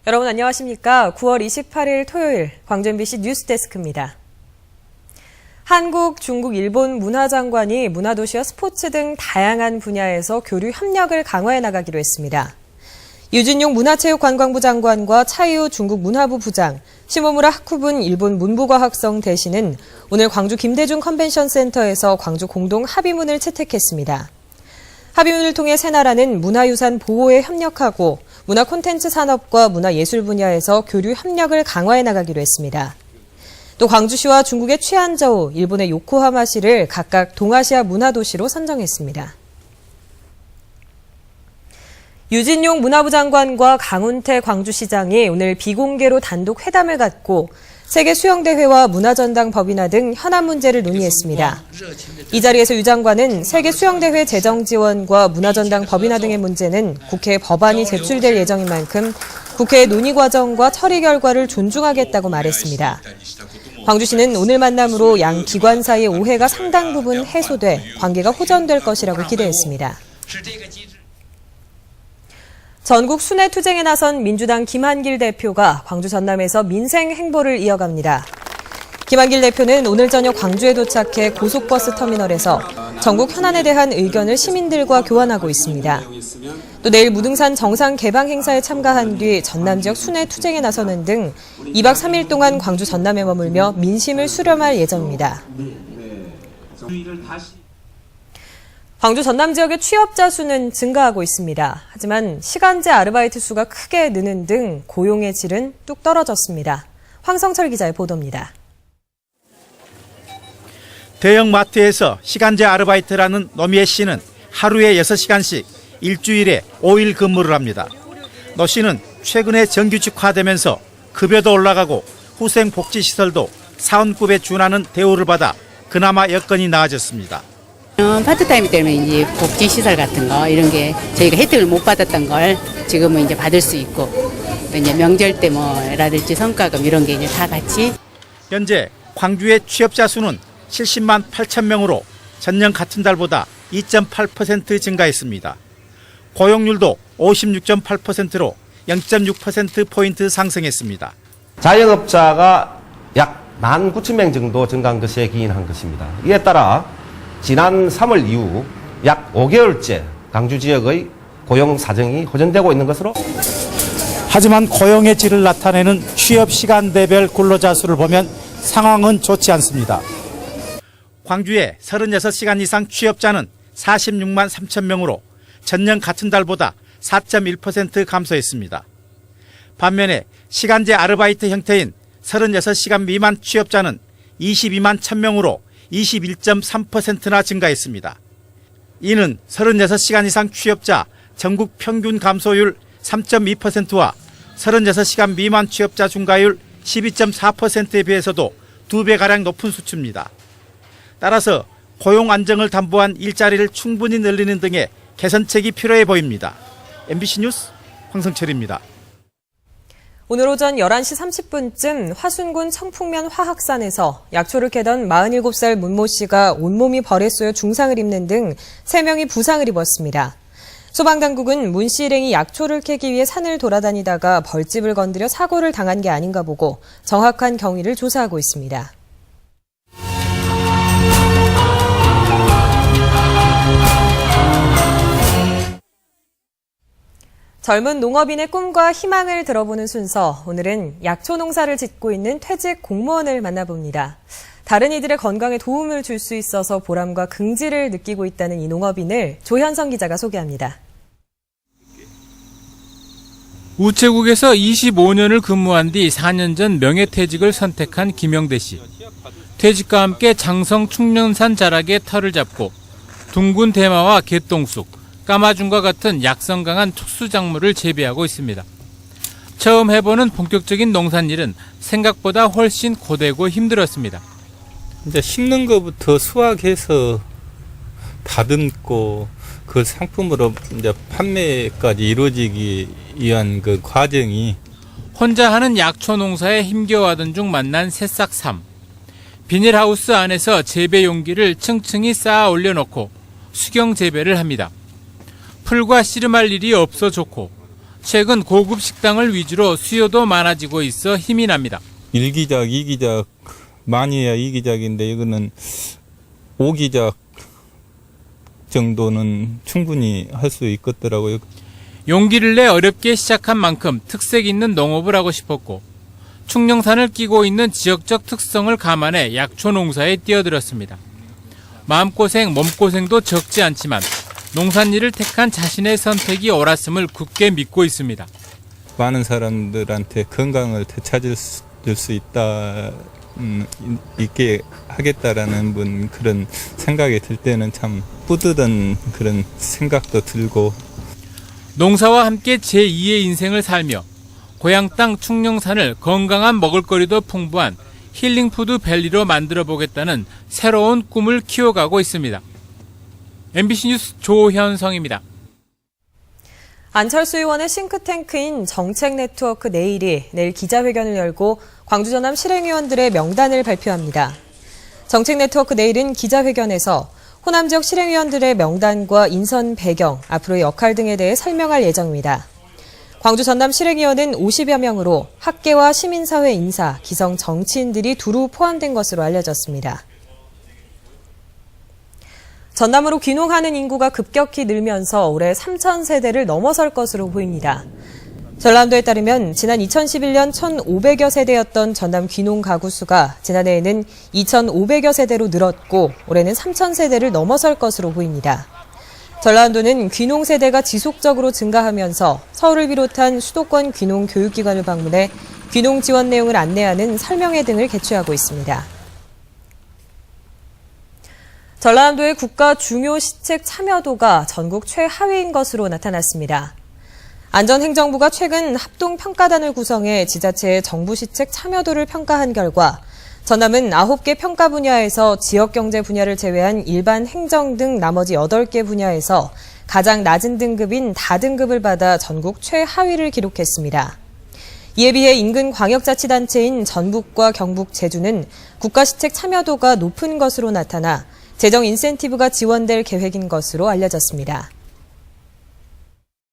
여러분 안녕하십니까? 9월 28일 토요일 광주 MBC 뉴스데스크입니다. 한국, 중국, 일본 문화장관이 문화도시와 스포츠 등 다양한 분야에서 교류 협력을 강화해 나가기로 했습니다. 유진용 문화체육관광부 장관과 차이오 중국 문화부 부장, 시모무라 하쿠분 일본 문부과학성 대신은 오늘 광주 김대중 컨벤션 센터에서 광주 공동 합의문을 채택했습니다. 합의문을 통해 세 나라는 문화유산 보호에 협력하고 문화 콘텐츠 산업과 문화예술 분야에서 교류 협력을 강화해 나가기로 했습니다. 또 광주시와 중국의 취안저우, 일본의 요코하마시를 각각 동아시아 문화도시로 선정했습니다. 유진용 문화부 장관과 강훈태 광주시장이 오늘 비공개로 단독 회담을 갖고 세계 수영대회와 문화전당 법인화 등 현안 문제를 논의했습니다. 이 자리에서 유 장관은 세계 수영대회 재정 지원과 문화전당 법인화 등의 문제는 국회에 법안이 제출될 예정인 만큼 국회의 논의 과정과 처리 결과를 존중하겠다고 말했습니다. 광주시는 오늘 만남으로 양 기관 사이의 오해가 상당 부분 해소돼 관계가 호전될 것이라고 기대했습니다. 전국 순회 투쟁에 나선 민주당 김한길 대표가 광주 전남에서 민생 행보를 이어갑니다. 김한길 대표는 오늘 저녁 광주에 도착해 고속버스 터미널에서 전국 현안에 대한 의견을 시민들과 교환하고 있습니다. 또 내일 무등산 정상 개방 행사에 참가한 뒤 전남 지역 순회 투쟁에 나서는 등 2박 3일 동안 광주 전남에 머물며 민심을 수렴할 예정입니다. 광주 전남 지역의 취업자 수는 증가하고 있습니다. 하지만 시간제 아르바이트 수가 크게 느는 등 고용의 질은 뚝 떨어졌습니다. 황성철 기자의 보도입니다. 대형 마트에서 시간제 아르바이트라는 노미애 씨는 하루에 6시간씩 일주일에 5일 근무를 합니다. 노 씨는 최근에 정규직화되면서 급여도 올라가고 후생복지시설도 사원급에 준하는 대우를 받아 그나마 여건이 나아졌습니다. 파트타임 때문에 이제 복지시설 같은 거 이런 게 저희가 혜택을 못 받았던 걸 지금은 이제 받을 수 있고 또 이제 명절 때 뭐라든지 성과금 이런 게 이제 다 같이. 현재 광주의 취업자 수는 70만 8천 명으로 전년 같은 달보다 2.8% 증가했습니다. 고용률도 56.8%로 0.6%포인트 상승했습니다. 자영업자가 약 19,000명 정도 증가한 것에 기인한 것입니다. 이에 따라 지난 3월 이후 약 5개월째 광주 지역의 고용 사정이 호전되고 있는 것으로. 하지만 고용의 질을 나타내는 취업 시간대별 근로자 수를 보면 상황은 좋지 않습니다. 광주의 36시간 이상 취업자는 46만 3천 명으로 전년 같은 달보다 4.1% 감소했습니다. 반면에 시간제 아르바이트 형태인 36시간 미만 취업자는 22만 1천 명으로 21.3%나 증가했습니다. 이는 36시간 이상 취업자 전국 평균 감소율 3.2%와 36시간 미만 취업자 증가율 12.4%에 비해서도 2배가량 높은 수치입니다. 따라서 고용 안정을 담보한 일자리를 충분히 늘리는 등의 개선책이 필요해 보입니다. MBC 뉴스 황성철입니다. 오늘 오전 11시 30분쯤 화순군 청풍면 화학산에서 약초를 캐던 47살 문모 씨가 온몸이 벌에 쏘여 중상을 입는 등 3명이 부상을 입었습니다. 소방당국은 문 씨 일행이 약초를 캐기 위해 산을 돌아다니다가 벌집을 건드려 사고를 당한 게 아닌가 보고 정확한 경위를 조사하고 있습니다. 젊은 농업인의 꿈과 희망을 들어보는 순서, 오늘은 약초 농사를 짓고 있는 퇴직 공무원을 만나봅니다. 다른 이들의 건강에 도움을 줄 수 있어서 보람과 긍지를 느끼고 있다는 이 농업인을 조현성 기자가 소개합니다. 우체국에서 25년을 근무한 뒤 4년 전 명예퇴직을 선택한 김영대 씨. 퇴직과 함께 장성 충년산 자락에 터를 잡고 둥근 대마와 개똥쑥, 까마준과 같은 약성 강한 특수작물을 재배하고 있습니다. 처음 해보는 본격적인 농산일은 생각보다 훨씬 고되고 힘들었습니다. 이제 심는 것부터 수확해서 다듬고 그 상품으로 이제 판매까지 이루어지기 위한 그 과정이. 혼자 하는 약초 농사에 힘겨워하던 중 만난 새싹 삶. 비닐하우스 안에서 재배 용기를 층층이 쌓아 올려놓고 수경 재배를 합니다. 풀과 씨름할 일이 없어 좋고 최근 고급 식당을 위주로 수요도 많아지고 있어 힘이 납니다. 1기작, 2기작 많이 해야 2기작인데 이거는 5기작 정도는 충분히 할 수 있겠더라고요. 용기를 내 어렵게 시작한 만큼 특색 있는 농업을 하고 싶었고 충령산을 끼고 있는 지역적 특성을 감안해 약초 농사에 뛰어들었습니다. 마음고생, 몸고생도 적지 않지만 농산일을 택한 자신의 선택이 옳았음을 굳게 믿고 있습니다. 많은 사람들한테 건강을 되찾을 수 있게 하겠다라는 그런 생각이 들 때는 참 뿌듯한 그런 생각도 들고 농사와 함께 제2의 인생을 살며 고향 땅 충령산을 건강한 먹을거리도 풍부한 힐링푸드 밸리로 만들어 보겠다는 새로운 꿈을 키워가고 있습니다. MBC 뉴스 조현성입니다. 안철수 의원의 싱크탱크인 정책네트워크 내일이 내일 기자회견을 열고 광주 전남 실행위원들의 명단을 발표합니다. 정책네트워크 내일은 기자회견에서 호남 지역 실행위원들의 명단과 인선 배경, 앞으로의 역할 등에 대해 설명할 예정입니다. 광주 전남 실행위원은 50여 명으로 학계와 시민사회 인사, 기성 정치인들이 두루 포함된 것으로 알려졌습니다. 전남으로 귀농하는 인구가 급격히 늘면서 올해 3,000세대를 넘어설 것으로 보입니다. 전남도에 따르면 지난 2011년 1,500여 세대였던 전남 귀농 가구 수가 지난해에는 2,500여 세대로 늘었고 올해는 3,000세대를 넘어설 것으로 보입니다. 전라남도는 귀농 세대가 지속적으로 증가하면서 서울을 비롯한 수도권 귀농 교육기관을 방문해 귀농 지원 내용을 안내하는 설명회 등을 개최하고 있습니다. 전라남도의 국가 중요 시책 참여도가 전국 최하위인 것으로 나타났습니다. 안전행정부가 최근 합동평가단을 구성해 지자체의 정부 시책 참여도를 평가한 결과 전남은 9개 평가 분야에서 지역경제 분야를 제외한 일반 행정 등 나머지 8개 분야에서 가장 낮은 등급인 다등급을 받아 전국 최하위를 기록했습니다. 이에 비해 인근 광역자치단체인 전북과 경북, 제주는 국가시책 참여도가 높은 것으로 나타나 재정 인센티브가 지원될 계획인 것으로 알려졌습니다.